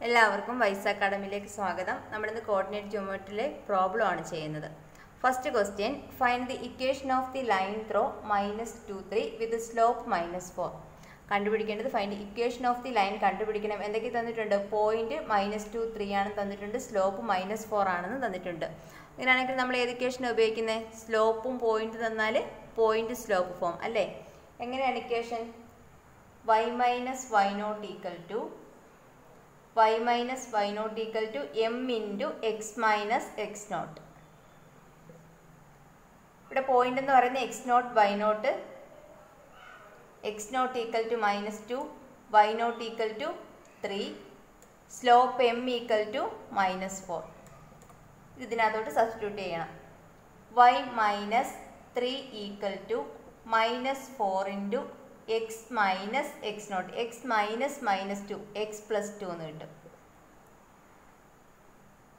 എല്ലാവർക്കും വൈസ് അക്കാഡമിയിലേക്ക് സ്വാഗതം. നമ്മളിന്ന് കോർഡിനേറ്റ് ജിയോമെട്രിയിലെ പ്രോബ്ലം ആണ് ചെയ്യുന്നത്. First question, find the equation of the line throw -2, 3 with slope -4. കണ്ടുപിടിക്കേണ്ടത് find equation of the line കണ്ടുപിടിക്കണം. എന്തൊക്കെ തന്നിട്ടുണ്ട്? പോയിന്റ് -2, 3 ആണ് തന്നിട്ടുണ്ട്, സ്ലോപ്പ് -4 ആണെന്ന് തന്നിട്ടുണ്ട്. ഇങ്ങനെയാണെങ്കിൽ നമ്മൾ ഏത് ഇക്വേഷൻ ഉപയോഗിക്കുന്നത്? സ്ലോപ്പും പോയിന്റ് തന്നാൽ പോയിന്റ് സ്ലോപ്പ് ഫോം അല്ലേ? എങ്ങനെയാണ് equation? y minus y0 equal to y minus y0 equal to m into x minus x0. ഇവിടെ പോയിന്റ് എന്ന് പറയുന്നത് x0 y0, x0 equal to -2, y0 equal to 3, slope m equal to -4. ഇതിനകത്തോട്ട് substitute ചെയ്യണം. y minus 3 equal to -4 into x minus x0, x minus -2, x plus 2 എന്ന് കിട്ടും.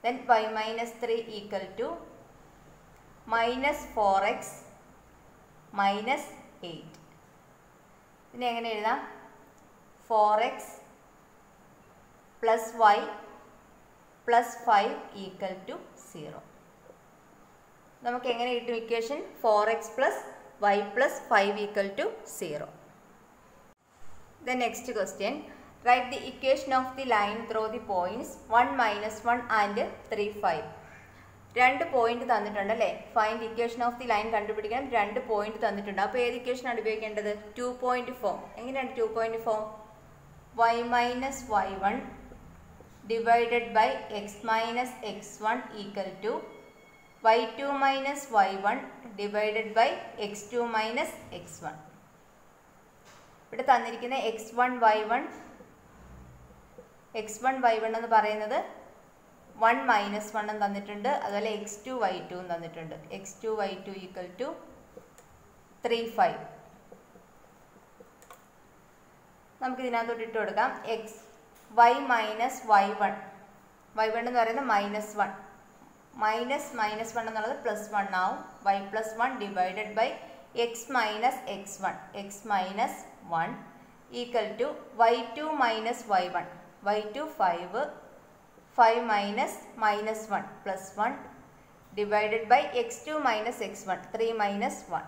Then y minus 3 equal to -4x minus 8. ഇതിനെ എങ്ങനെ എഴുതാം? 4x plus y plus 5 equal to 0. നമുക്ക് എങ്ങനെ കിട്ടും equation? 4x plus y plus 5 equal to 0. The next question, write the equation of the line through the points 1, -1 and 3, 5. രണ്ട് point തന്നിട്ടുണ്ട് അല്ലേ? Find equation of the line കണ്ടുപിടിക്കണം. രണ്ട് point തന്നിട്ടുണ്ട്. അപ്പോൾ ഏത് ഇക്വേഷനാണ് ഉപയോഗിക്കേണ്ടത്? 2 പോയിന്റ് ഫോം. എങ്ങനെയാണ് 2 point form? y minus y1 divided by x minus x1 equal to y2 minus y1 divided by x2 minus x1. ഇവിടെ തന്നിരിക്കുന്ന x1 y1 എന്ന് പറയുന്നത് 1 - 1 തന്നിട്ടുണ്ട്. അതുപോലെ x2 y2 തന്നിട്ടുണ്ട്. x2 y2 equal to 3, 5. നമുക്ക് ഇതിനകത്തോട്ട് ഇട്ട് കൊടുക്കാം. y minus y1 എന്ന് പറയുന്നത് -1, -1 എന്നുള്ളത് +1 ആവും. y plus 1 divided by x minus x1, x minus 1 equal to y2 minus y1, y2 5 minus -1 plus 1 divided by x2 minus x1, 3 minus 1.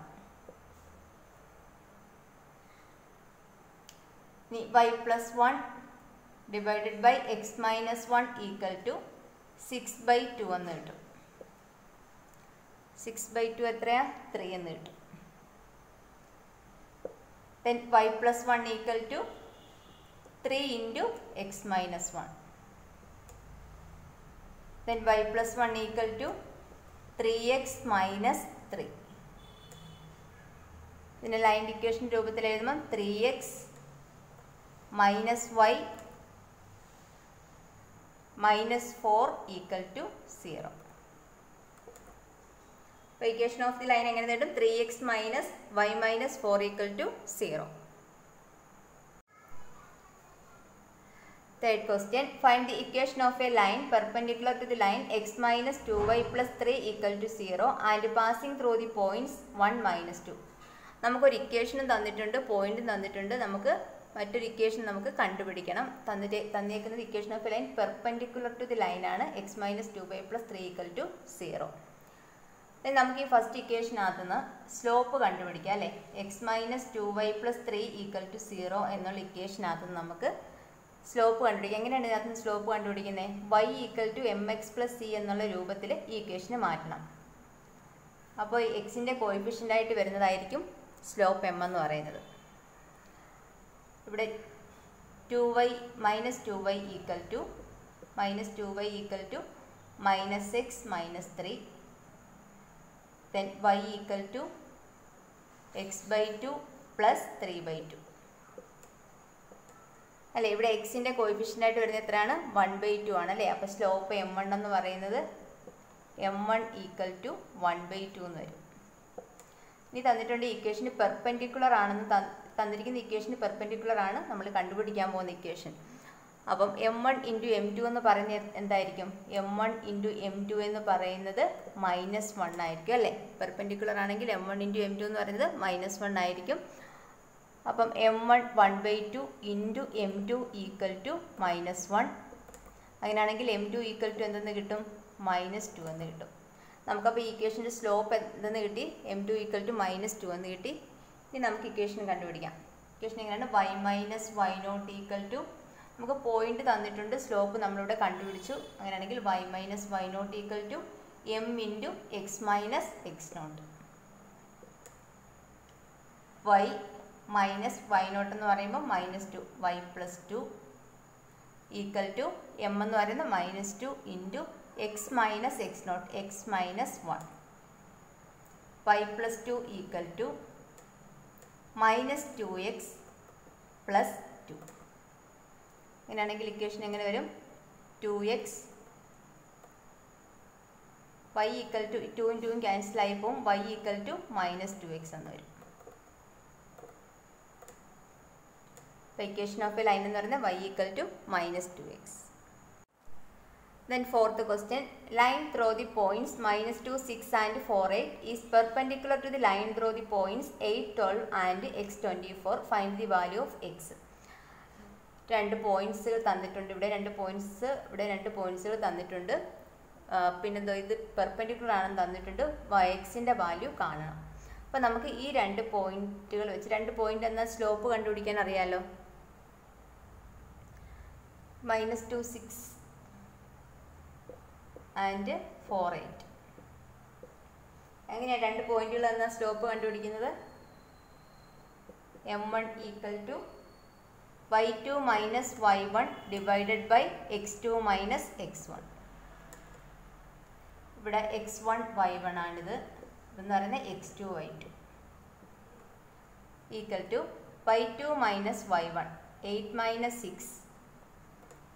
y plus 1 divided by x minus 1 equal to 6/2 എന്ന് കിട്ടും. 6/2 എത്രയാ? 3 എന്ന് കിട്ടും. Then y plus 1 equal to 3 into x minus 1. Then y plus 1 equal to 3x minus 3. ഇതിനെ line equation രൂപത്തിൽ എഴുതുമ്പോൾ 3x minus y minus 4 equal to 0. അപ്പോൾ equation of the line എങ്ങനെ നേടും? 3x minus y minus 4 equal to 0. Third question, find the equation of a line perpendicular to the line x minus 2y plus 3 equal to 0 and passing through the points 1, -2. നമുക്കൊരു ഇക്വേഷനും തന്നിട്ടുണ്ട്, പോയിന്റും തന്നിട്ടുണ്ട്. നമുക്ക് മറ്റൊരു equation നമുക്ക് കണ്ടുപിടിക്കണം. തന്നേക്കുന്നത് equation of a line perpendicular to the line ആണ്. x minus 2y plus 3 equal to 0. നമുക്ക് ഈ ഫസ്റ്റ് ഇക്വേഷനകത്തുനിന്ന് സ്ലോപ്പ് കണ്ടുപിടിക്കാം അല്ലേ? x minus 2y plus 3 equal to 0 എന്നുള്ള ഇക്വേഷനകത്തുനിന്ന് നമുക്ക് സ്ലോപ്പ് കണ്ടുപിടിക്കാം. എങ്ങനെയാണ് ഇതിനകത്ത് സ്ലോപ്പ് കണ്ടുപിടിക്കുന്നത്? y equal to mx plus c എന്നുള്ള രൂപത്തിൽ ഈ ഇക്വേഷനെ മാറ്റണം. അപ്പോൾ എക്സിൻ്റെ കോയിഫിഷ്യൻ്റ് ആയിട്ട് വരുന്നതായിരിക്കും സ്ലോപ്പ് m എന്ന് പറയുന്നത്. ഇവിടെ 2y equal to -x minus 3. Then y equal to x/2 plus 3/2 അല്ലേ? ഇവിടെ എക്സിൻ്റെ കോയിഫിഷ്യൻ്റ് ആയിട്ട് വരുന്നത് എത്രയാണ്? 1/2 ആണ് അല്ലേ? അപ്പോൾ സ്ലോപ്പ് m1 എന്ന് പറയുന്നത് m1 equal to 1/2 എന്ന് വരും. ഇനി തന്നിട്ടുണ്ട് ഇക്വേഷന് പെർപെൻഡിക്കുലർ ആണെന്ന് തന്നിരിക്കുന്ന ഇക്വേഷന് പെർപെൻഡിക്കുലർ ആണ് നമ്മൾ കണ്ടുപിടിക്കാൻ പോകുന്ന ഇക്വേഷൻ. അപ്പം m1 × m2 എന്ന് പറയുന്നത് എന്തായിരിക്കും? m1 × m2 എന്ന് പറയുന്നത് -1 ആയിരിക്കും അല്ലേ? പെർപെൻഡിക്കുലർ ആണെങ്കിൽ m1 × m2 എന്ന് പറയുന്നത് -1 ആയിരിക്കും. അപ്പം m1 1/2 into m2 equal to -1. അങ്ങനെയാണെങ്കിൽ m2 ഈക്വൽ ടു എന്തെന്ന് കിട്ടും? -2 എന്ന് കിട്ടും. നമുക്കപ്പോൾ ഈ ഇക്വേഷൻ്റെ സ്ലോപ്പ് എന്തെന്ന് കിട്ടി? m2 ഈക്വൽ ടു -2 എന്ന് കിട്ടി. ഇനി നമുക്ക് ഇക്വേഷൻ കണ്ടുപിടിക്കാം. ഇക്വേഷൻ എങ്ങനെയാണ്? y minus y0 equal to, നമുക്ക് പോയിന്റ് തന്നിട്ടുണ്ട്, സ്ലോപ്പ് നമ്മളിവിടെ കണ്ടുപിടിച്ചു. അങ്ങനെയാണെങ്കിൽ y minus y0 equal to m into x minus x0. y minus y0 എന്ന് പറയുമ്പോൾ -2 y plus 2 equal to m എന്ന് പറയുന്നത് -2 into x minus x0 x minus 1. y plus 2 equal to -2x plus 2. അങ്ങനെയാണെങ്കിൽ equation എങ്ങനെ വരും? 2x y equal to 2 2 cancel ആയി പോകും. y equal to -2x എന്ന് വരും. അപ്പോൾ ഇക്വേഷൻ ഓഫ് എ ലൈൻ എന്ന് പറയുന്നത് y equal to -2x. Then fourth question, line through the points -2, 6 and 4, 8 is perpendicular to the line through the points 8, 12 and x 24. Find the value of x. രണ്ട് പോയിന്റ്സുകൾ തന്നിട്ടുണ്ട്. ഇവിടെ രണ്ട് പോയിന്റ്സുകൾ തന്നിട്ടുണ്ട്. പിന്നെ ഇത് perpendicular ആണെന്ന് തന്നിട്ടുണ്ട്. എക്സിൻ്റെ വാല്യൂ കാണണം. അപ്പോൾ നമുക്ക് ഈ രണ്ട് പോയിന്റുകൾ വെച്ച്, രണ്ട് പോയിന്റ് എന്ന സ്ലോപ്പ് കണ്ടുപിടിക്കാൻ അറിയാലോ. -2, 6 ആൻഡ് 4, 8. എങ്ങനെയാണ് രണ്ട് പോയിന്റുകൾ എന്ന സ്ലോപ്പ് കണ്ടുപിടിക്കുന്നത്? m1 equal to y2 minus y1 divided by x2 minus x1. ഇവിടെ x1 y1 ആണിത്, ഇതെന്ന് പറയുന്നത് x2 y2 equal to y2 minus y1 8 minus 6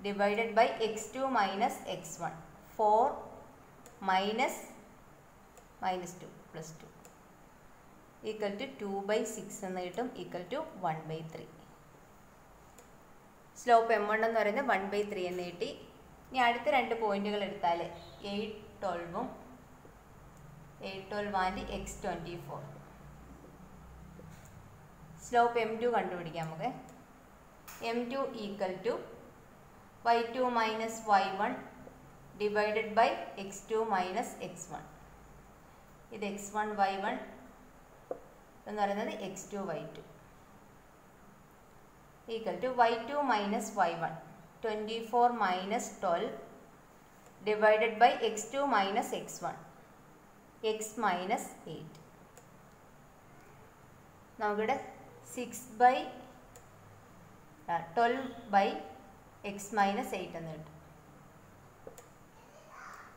divided by x2 minus x1 4 minus -2 plus 2 equal to 2/6 എന്ന് കിട്ടും, equal to 1/3. Slope m1 എന്ന് പറയുന്നത് 1/3 എന്ന് കിട്ടി. ഇനി അടുത്ത രണ്ട് പോയിന്റുകൾ എടുത്താൽ 8, 12 ആൻഡ് x 24. സ്ലോപ്പ് m2 കണ്ടുപിടിക്കാം നമുക്ക്. m2 equal to y2 minus y1 divided by x2 minus x1. ഇത് x1 y1 എന്ന് പറയുന്നത് x2 y2 equal to y2 minus y1 24 minus 12 divided by x2 minus x1 x minus 8. നമുക്കിവിടെ 6/12/x minus 8 എന്ന് കിട്ടും.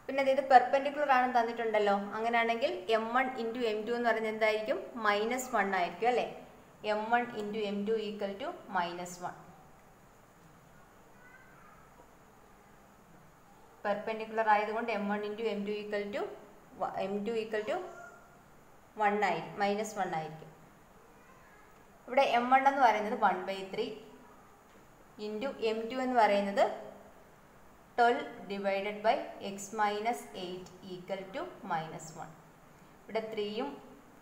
പിന്നെ ഇത് പെർപെൻഡിക്കുലർ ആണെന്ന് തന്നിട്ടുണ്ടല്ലോ. അങ്ങനെയാണെങ്കിൽ m1 ഇൻറ്റു m2 എന്ന് പറയുന്നത് എന്തായിരിക്കും? -1 ആയിരിക്കും അല്ലേ. m1 into m2 equal to -1. Perpendicular ആയതുകൊണ്ട് m1 into m2 equal to -1 ആയിരിക്കും. ഇവിടെ m1 എന്ന് പറയുന്നത് 1/3 ഇൻറ്റു m2 എന്ന് പറയുന്നത് 12 divided by x minus 8 equal to -1. ഇവിടെ 3ഉം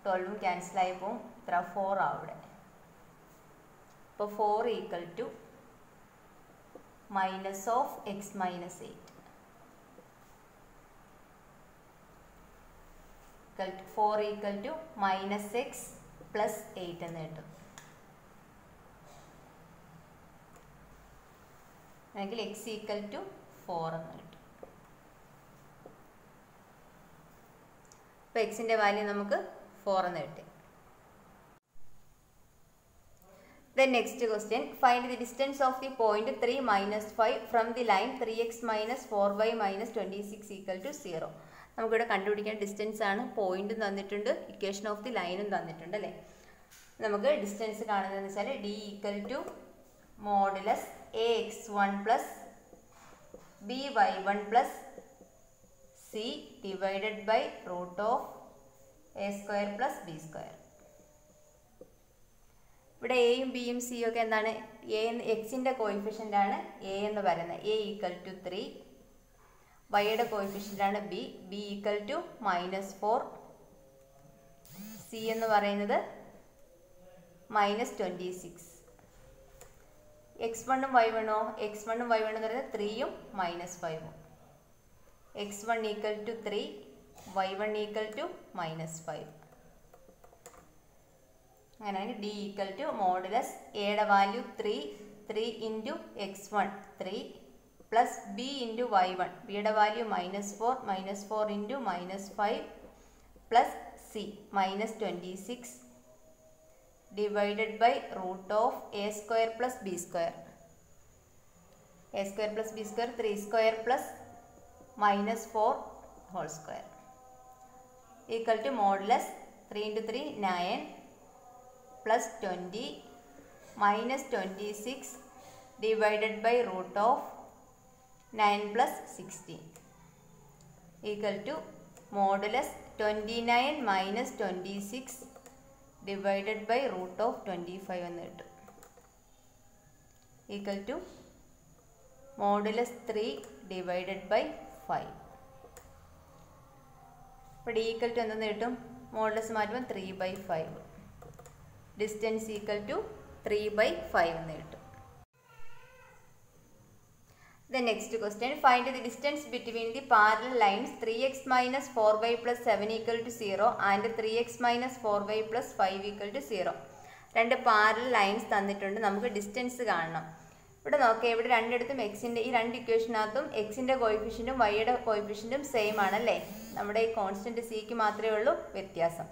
12ഉം ക്യാൻസലായി പോകും, ഇത്ര 4 ആവും ഇവിടെ. അപ്പോൾ 4 equal to minus of x minus 8. 4 equal to -x plus 8 എന്ന് കിട്ടും. അല്ലെങ്കിൽ x ഈക്വൽ ടു 4 എന്ന് കിട്ടും. അപ്പോൾ എക്സിൻ്റെ വാല്യൂ നമുക്ക് 4 എന്ന് കിട്ടി. Then next question, find the distance of the point 3 minus 5 from the line 3x minus 4y minus 26 equal to 0. നമുക്കിവിടെ കണ്ടുപിടിക്കാൻ ഡിസ്റ്റൻസ് ആണ്. പോയിന്റ് തന്നിട്ടുണ്ട്, ഇക്വേഷൻ ഓഫ് ദി ലൈനും തന്നിട്ടുണ്ട് അല്ലേ. നമുക്ക് ഡിസ്റ്റൻസ് കാണുന്നതെന്ന് വെച്ചാൽ d equal to modulus ax1 plus by1 plus c divided by root of a² plus b². ഇവിടെ എയും ബിയും സിയും ഒക്കെ എന്താണ്? എക്സിൻ്റെ കോയിഫിഷ്യൻ്റ് ആണ് എ എന്ന് പറയുന്നത്. A equal to 3. വൈയുടെ കോയിഫിഷ്യൻ്റ് ആണ് ബി ഈക്വൽ ടു -4. സി എന്ന് പറയുന്നത് -26. x1 ഉം y1 ഓ x1 ഉം y1 എന്ന് പറയുന്നത് 3 ഉം -5 ഉം x1 equal to 3 y1 equal to -5 അങ്ങനെയാണെങ്കിൽ d ഈക്വൽ ടു മോഡുലസ് എയുടെ value 3 into x1 3 plus b into y1 ബിയുടെ value -4 into -5 plus c -26 divided by root of a square plus b square. a square plus b square 3 square plus -4 whole square equal to modulus 3 into 3 9 plus 20 minus 26 divided by root of 9 plus 16 equal to modulus 29 minus 26 divided by root of 25 എന്ന് കിട്ടും equal to modulus 3 divided by 5. അപ്പോൾ d equal to എന്തെന്ന് കിട്ടും? Modulus മാറ്റുമ്പോൾ 3/5. Distance equal to 3/5 എന്ന് കിട്ടും. The next question, find the distance between the parallel lines 3x minus 4y plus 7 equal to 0 and 3x minus 4y plus 5 equal to 0. രണ്ട് parallel lines തന്നിട്ടുണ്ട്, നമുക്ക് distance കാണണം. ഇവിടെ നോക്കാം, ഇവിടെ രണ്ടിടത്തും എക്സിൻ്റെ ഈ രണ്ട് ഇക്വേഷനകത്തും എക്സിൻ്റെ കോയിഫിഷ്യൻറ്റും വൈയുടെ കോയിഫിഷ്യൻറ്റും സെയിം ആണല്ലേ. നമ്മുടെ ഈ കോൺസ്റ്റൻറ്റ് സിക്ക് മാത്രമേ ഉള്ളൂ വ്യത്യാസം.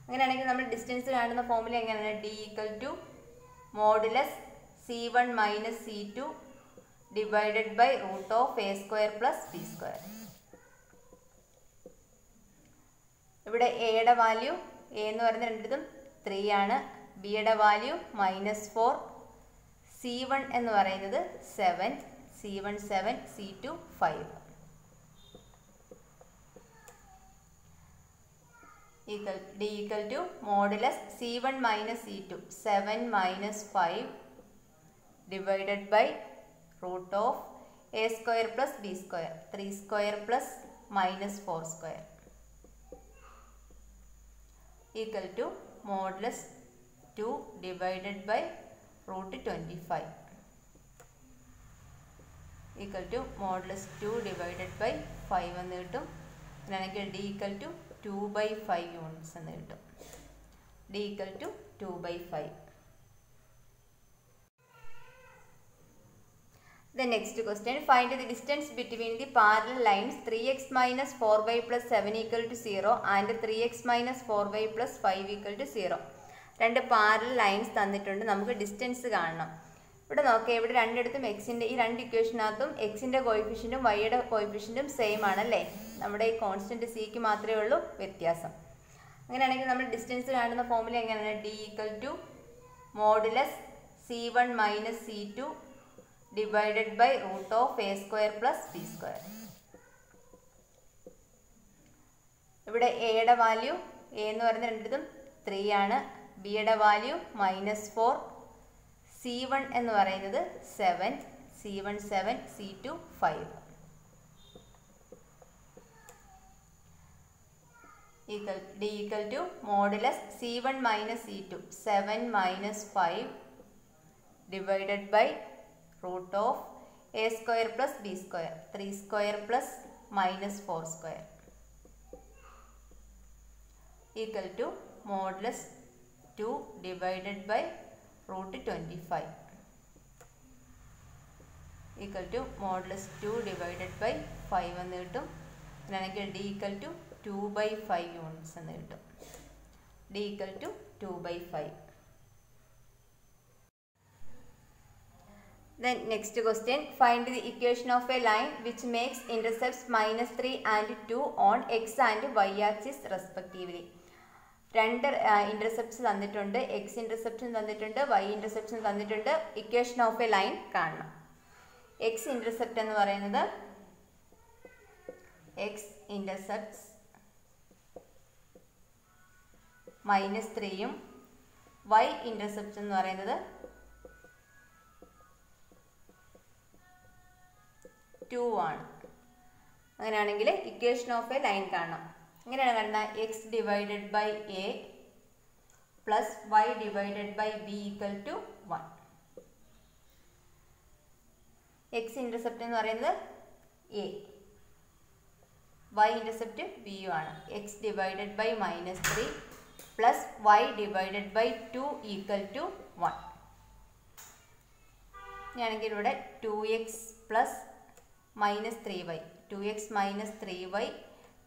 അങ്ങനെയാണെങ്കിൽ നമ്മൾ ഡിസ്റ്റൻസ് കാണുന്ന ഫോമുല എങ്ങനെയാണ്? d equal to modulus c1 minus c2 divided by root of a square plus b square. ഇവിടെ എയുടെ വാല്യൂ എ എന്ന് പറയുന്ന രണ്ടിടത്തും 3 ആണ്, ബിയുടെ വാല്യൂ -4, c1 എന്ന് പറയുന്നത് 7, c1 7, c2 5 equal d equal to modulus c1 minus c2 7 minus 5 divided by root of a square plus b square 3 square plus -4 square equal to modulus 2 divided by root 25 equal to modulus 2 divided by 5 എന്ന് കിട്ടും. അങ്ങനെയാണെങ്കിൽ d equal to 2/5 units എന്ന് കിട്ടും. d equal to 2/5. The next question, find the distance between the parallel lines 3x minus 4y plus 7 equal to 0 and 3x minus 4y plus 5 equal to 0. രണ്ട് parallel lines തന്നിട്ടുണ്ട്, നമുക്ക് distance കാണണം. ഇവിടെ നോക്കാം, ഇവിടെ രണ്ടിടത്തും എക്സിൻ്റെ ഈ രണ്ട് ഇക്വേഷനകത്തും എക്സിൻ്റെ കോയിഫിഷ്യൻറ്റും വൈയുടെ കോയിഫിഷ്യൻറ്റും സെയിം ആണല്ലേ. നമ്മുടെ ഈ കോൺസ്റ്റൻറ്റ് സിക്ക് മാത്രമേ ഉള്ളൂ വ്യത്യാസം. അങ്ങനെയാണെങ്കിൽ നമ്മൾ ഡിസ്റ്റൻസ് കാണുന്ന ഫോമുല എങ്ങനെയാണ്? d equal to modulus c1 minus c2 divided by root of a square plus b square. ഇവിടെ എയുടെ വാല്യൂ എ എന്ന് പറയുന്ന രണ്ടിടത്തും 3 ആണ്, ബിയുടെ വാല്യൂ -4, c1 എന്ന് പറയുന്നത് 7, c1 7, c2 5 equal d equal to modulus c1 minus c2 7 minus 5 divided by root of a square plus b square 3 square plus -4 square equal to modulus 2 divided by root 25 equal to modulus 2 divided by 5 എന്ന് കിട്ടും. അങ്ങനെയാണെങ്കിൽ d equal to 2/5 units എന്ന് കിട്ടും. d equal to 2/5. Then next question, find the equation of a line which makes intercepts -3 and 2 on x and y axis respectively. രണ്ട് intercepts തന്നിട്ടുണ്ട്, X interception തന്നിട്ടുണ്ട്, Y interception തന്നിട്ടുണ്ട്. Equation of a line കാണണം. X intercept എന്ന് പറയുന്നത് X intercepts -3ഉം Y intercept എന്ന് പറയുന്നത് 2 ആണ്. അങ്ങനെയാണെങ്കിൽ ഇക്വേഷൻ ഓഫ് എ ലൈൻ കാണണം. എങ്ങനെയാണ് കാണുന്നത്? X divided by A plus Y divided by B equal to 1. X intercept എന്ന് പറയുന്നത് എ, വൈ ഇൻ്റർസെപ്റ്റ് ബി യു ആണ്. X divided by -3 plus Y divided by 2 equal to 1. ഞാനെങ്കിൽ ഇവിടെ 2x plus -3y 2x - 3y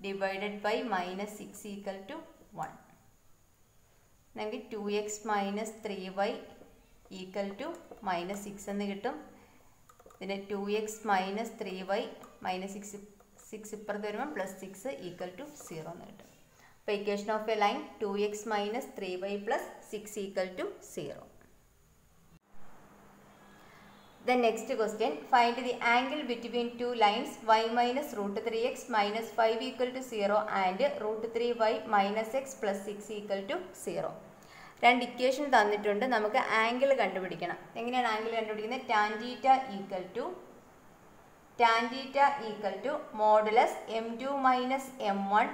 divided by -6 equal to 1. അല്ലെങ്കിൽ 2x - 3y equal to -6 എന്ന് കിട്ടും. ഇതിന് 2x - 3y -6 ഇപ്പുറത്ത് വരുമ്പോൾ +6 ഈക്വൽ ടു 0 എന്ന് കിട്ടും. അപ്പോൾ equation of a line 2x - 3y + 6 equal to 0. The next question, find the angle between two lines y minus √3x minus 5 equal to 0 and √3y minus x plus 6 equal to 0. രണ്ട് equation തന്നിട്ടുണ്ട്, നമുക്ക് angle കണ്ടുപിടിക്കണം. എങ്ങനെയാണ് angle കണ്ടുപിടിക്കുന്നത്? tan θ modulus m2 minus m1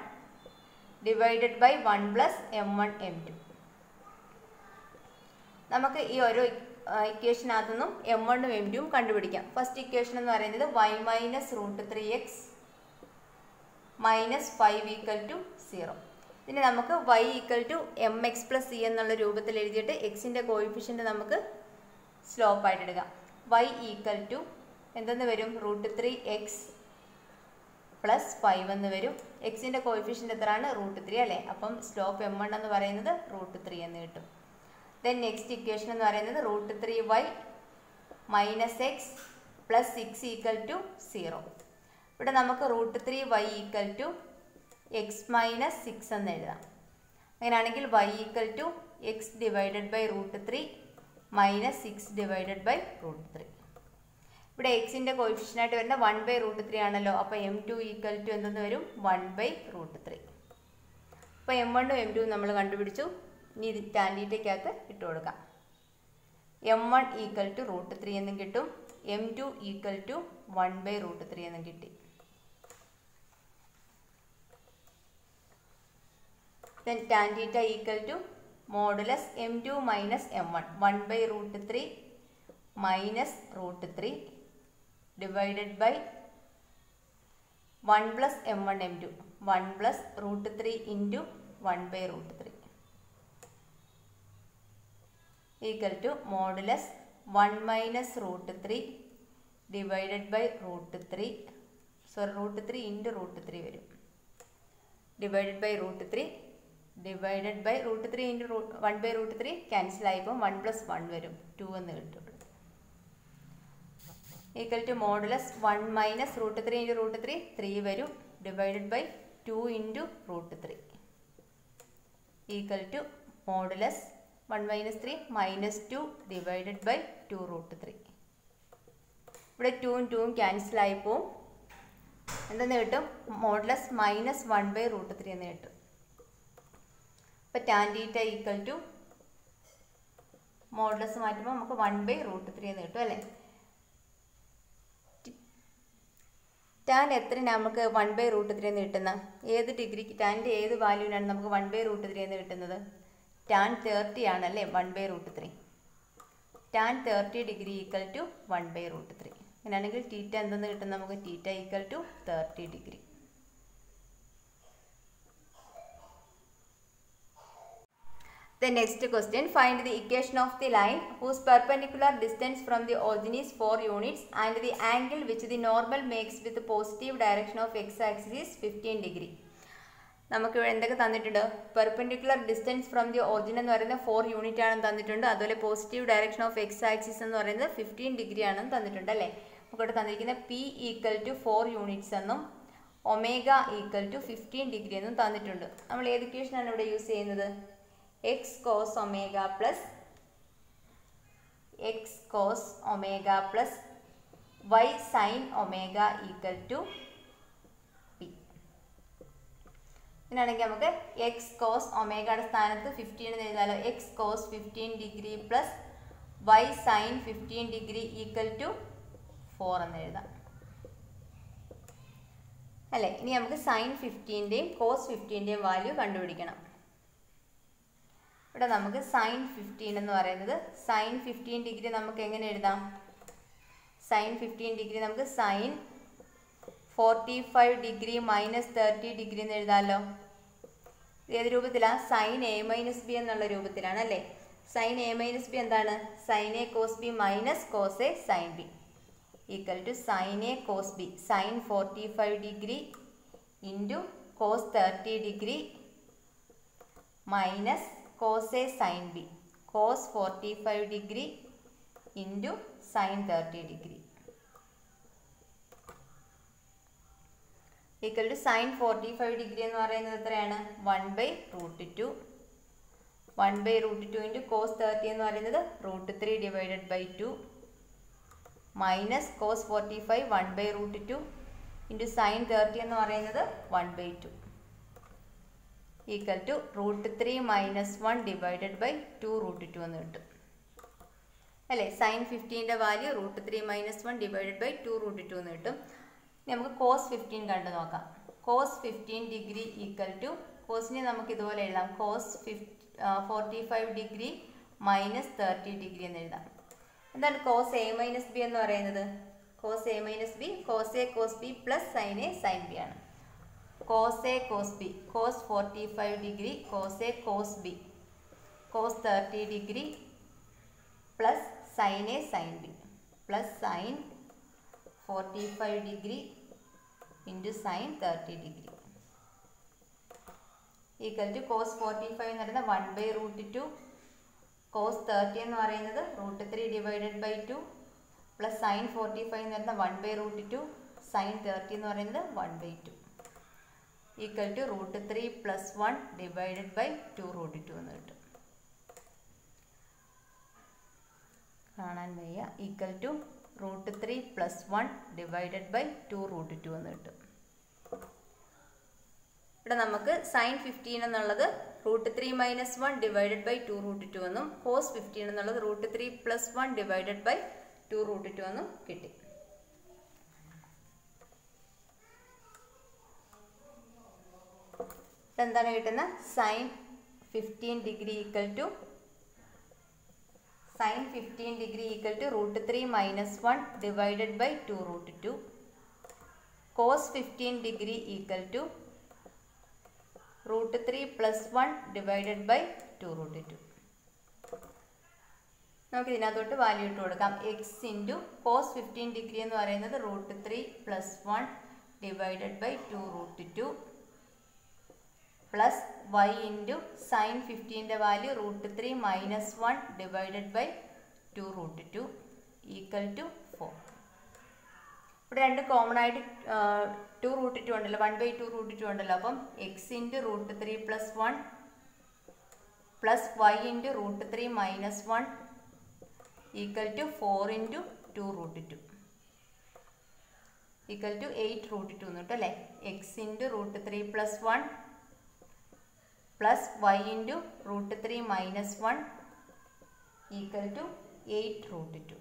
divided by 1 plus m1 m2. നമുക്ക് ഈ ഓരോ ഇക്വേഷനകത്തുനിന്നും m1 ഉം m2 ഉം കണ്ടുപിടിക്കാം. ഫസ്റ്റ് ഇക്വേഷൻ എന്ന് പറയുന്നത് y minus √3x minus 5 equal to 0. ഇതിന് നമുക്ക് y equal to mx plus c എന്നുള്ള രൂപത്തിൽ എഴുതിയിട്ട് എക്സിൻ്റെ കോയിഫിഷ്യൻ്റ് നമുക്ക് സ്ലോപ്പായിട്ട് എടുക്കാം. y equal to എന്തെന്ന് വരും? √3x പ്ലസ് 5 എന്ന് വരും. എക്സിൻ്റെ കോയിഫിഷ്യൻ്റ് എത്രയാണ്? √3 അല്ലേ? അപ്പം സ്ലോപ്പ് m1 എന്ന് പറയുന്നത് √3 എന്ന് കിട്ടും. ദെൻ നെക്സ്റ്റ് ഇക്വേഷൻ എന്ന് പറയുന്നത് √3y minus x plus 6 equal to 0. ഇവിടെ നമുക്ക് √3y equal to X minus 6 എന്ന് എഴുതാം. അങ്ങനെയാണെങ്കിൽ y equal to x divided by √3 minus 6 divided by √3. ഇവിടെ എക്സിൻ്റെ കോയിഫിഷ്യൻ്റായിട്ട് വരുന്ന 1/√3 ആണല്ലോ. അപ്പോൾ m2 ഈക്വൽ ടു എന്തെന്ന് വരും? 1/√3. അപ്പോൾ m1 ഉം m2 നമ്മൾ കണ്ടുപിടിച്ചു. ഇനി ഇത് tan θയ്ക്കകത്ത് ഇട്ട് കൊടുക്കാം. m1 ഈക്വൽ ടു √3 എന്നും കിട്ടും, m2 ഈക്വൽ ടു 1/√3 എന്നും കിട്ടി. then tan θ equal to modulus m2 minus m1 1/√3 minus √3 divided by 1 plus m1 m2 1 plus √3 into 1/√3 equal to modulus 1 minus √3 divided by √3 √3 into √3 വരും. Divided by √3 divided by √3 into 1/√3 cancel ആയിപ്പോൾ 1 plus 1 വരും, 2 എന്ന് കിട്ടും. Equal to modulus 1 minus √3 into √3 3 വരും, divided by 2 into √3 equal to modulus 1 minus 3 minus 2 divided by 2√3. ഇവിടെ 2ഉം 2ഉം cancel ആയിപ്പോൾ എന്തെന്ന് കിട്ടും? Modulus minus 1/√3 എന്ന് കിട്ടും. അപ്പോൾ tan θ ഈക്വൽ ടു മോഡുലസ് മാറ്റുമ്പോൾ നമുക്ക് 1/√3 എന്ന് കിട്ടും അല്ലേ? ടാൻ എത്ര നമുക്ക് 1/√3 എന്ന് കിട്ടുന്നത്? ഏത് ഡിഗ്രിക്ക് ടാൻ്റെ ഏത് വാല്യൂവിനാണ് നമുക്ക് 1/√3 എന്ന് കിട്ടുന്നത്? tan 30 ആണല്ലേ 1/√3. tan 30 degree equal to 1/√3. അങ്ങനെയാണെങ്കിൽ തീറ്റ എന്തെന്ന് കിട്ടും നമുക്ക്? Theta equal to 30 degree. The next question, find the equation of the line whose perpendicular distance from the origin is 4 units and the angle which the normal makes with the positive direction of x-axis is 15 degree. നമുക്ക് ഇവിടെ എന്തൊക്കെ തന്നിട്ടുണ്ട്? Perpendicular distance from the origin എന്ന് പറയുന്നത് 4 unit ആണെന്ന് തന്നിട്ടുണ്ട്. അതുപോലെ positive direction of X axis എന്ന് പറയുന്നത് 15 ഡിഗ്രി ആണെന്ന് തന്നിട്ടുണ്ട് അല്ലേ? നമുക്കിവിടെ തന്നിരിക്കുന്ന P ഈക്വൽ ടു 4 യൂണിറ്റ്സ് എന്നും ഒമേഗ ഈക്വൽ ടു 15 ഡിഗ്രി എന്നും തന്നിട്ടുണ്ട്. നമ്മൾ ഏത് ഇക്വേഷനാണ് ഇവിടെ യൂസ് ചെയ്യുന്നത്? x cos omega plus y sin omega equal to p. ഇതിനാണെങ്കിൽ നമുക്ക് x cos ഒമേഗയുടെ സ്ഥാനത്ത് 15 എന്ന് എഴുതാലോ. x cos 15 degree plus y sin 15 degree equal to 4 എന്ന് എഴുതാം അല്ലേ? ഇനി നമുക്ക് sin 15ൻ്റെയും cos 15ൻ്റെയും വാല്യൂ കണ്ടുപിടിക്കണം. ഇവിടെ നമുക്ക് sin 15 എന്ന് പറയുന്നത് sin 15 ഡിഗ്രി നമുക്ക് എങ്ങനെ എഴുതാം? സൈൻ 15 ഡിഗ്രി നമുക്ക് സൈൻ 45 ഡിഗ്രി മൈനസ് 30 ഡിഗ്രി എന്ന് എഴുതാമല്ലോ. ഏത് രൂപത്തിലാണ്? സൈൻ എ മൈനസ് ബി എന്നുള്ള രൂപത്തിലാണ് അല്ലേ. സൈൻ എ മൈനസ് ബി എന്താണ്? Sine A cos B minus cos A sine B equal to sine A cos B sine 45 degree into cos 30 degree minus cos A sine B cos 45 degree into sine 30 degree equal to sine 45 degree എന്ന് പറയുന്നത് എത്രയാണ്? 1/√2. 1/√2 into cos 30 എന്ന് പറയുന്നത് √3 divided by 2 minus cos 45 1/√2 into sine 30 എന്ന് പറയുന്നത് 1/2 equal to √3 minus 1 divided by 2√2 എന്ന് കിട്ടും അല്ലേ. സൈൻ 15ൻ്റെ വാല്യൂ √3 മൈനസ് 1 ഡിവൈഡഡ് ബൈ 2√2 എന്ന് കിട്ടും. ഇനി നമുക്ക് കോസ് 15 കണ്ടു നോക്കാം. കോസ് 15 ഡിഗ്രി ഈക്വൽ ടു കോസിനെ നമുക്ക് ഇതുപോലെ എഴുതാം. കോസ് 45 ഡിഗ്രി മൈനസ് 30 ഡിഗ്രി എന്ന് എഴുതാം. എന്താണ് കോസ് എ മൈനസ് ബി എന്ന് പറയുന്നത്? Cos A minus B cos A cos B plus sine A sine B ആണ്. Cos A cos B cos 45 degree cos A cos B cos 30 degree plus sine A sine B plus sine 45 degree into sine 30 degree equal to cos 45 എന്ന് പറയുന്നത് 1/√2 cos 30 എന്ന് പറയുന്നത് √3 divided by 2 plus sine 45 എന്ന് പറയുന്നത് 1/√2 sign 30 എന്ന് പറയുന്നത് 1/2 equal to √3 plus 1 divided by 2√2 എന്ന് കിട്ടും. കാണാൻ വയ്യ. Equal to √3 plus 1 divided by 2√2 എന്ന് കിട്ടും. ഇവിടെ നമുക്ക് സൈൻ 15 എന്നുള്ളത് √3 മൈനസ് 1 ഡിവൈഡഡ് ബൈ 2√2 എന്നും കോസ് 15 എന്നുള്ളത് √3 പ്ലസ് 1 ഡിവൈഡഡ് ബൈ 2√2 എന്നും കിട്ടി. എന്താണ് കിട്ടുന്നത്? Sine 15 degree equal to sin 15 degree equal to √3 minus 1 divided by 2√2. Cos 15 degree equal to √3 plus 1 divided by 2√2. നമുക്ക് ഇതിനകത്തോട്ട് വാല്യൂ ഇട്ട് കൊടുക്കാം. എക്സ് ഇൻറ്റു കോസ് 15 ഡിഗ്രി എന്ന് പറയുന്നത് √3 plus 1 divided by 2√2 plus Y into sine 15ൻ്റെ value √3 minus 1 divided by 2√2 equal to 4. ഇവിടെ രണ്ട് common ആയിട്ട് 2√2 ഉണ്ടല്ലോ, 1/2√2 ഉണ്ടല്ലോ. അപ്പം x into √3 plus 1 plus Y into √3 minus 1 equal to 4 into 2√2 equal to 8√2 എന്ന് കിട്ടും അല്ലേ. X into √3 plus 1 plus Y into √3 minus 1 equal to 8√2.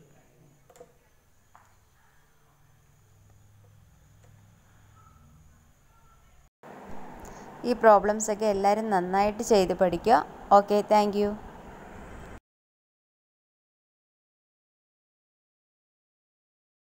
ഈ പ്രോബ്ലംസ് ഒക്കെ എല്ലാവരും നന്നായിട്ട് ചെയ്ത് പഠിക്കുക. Okay, thank U.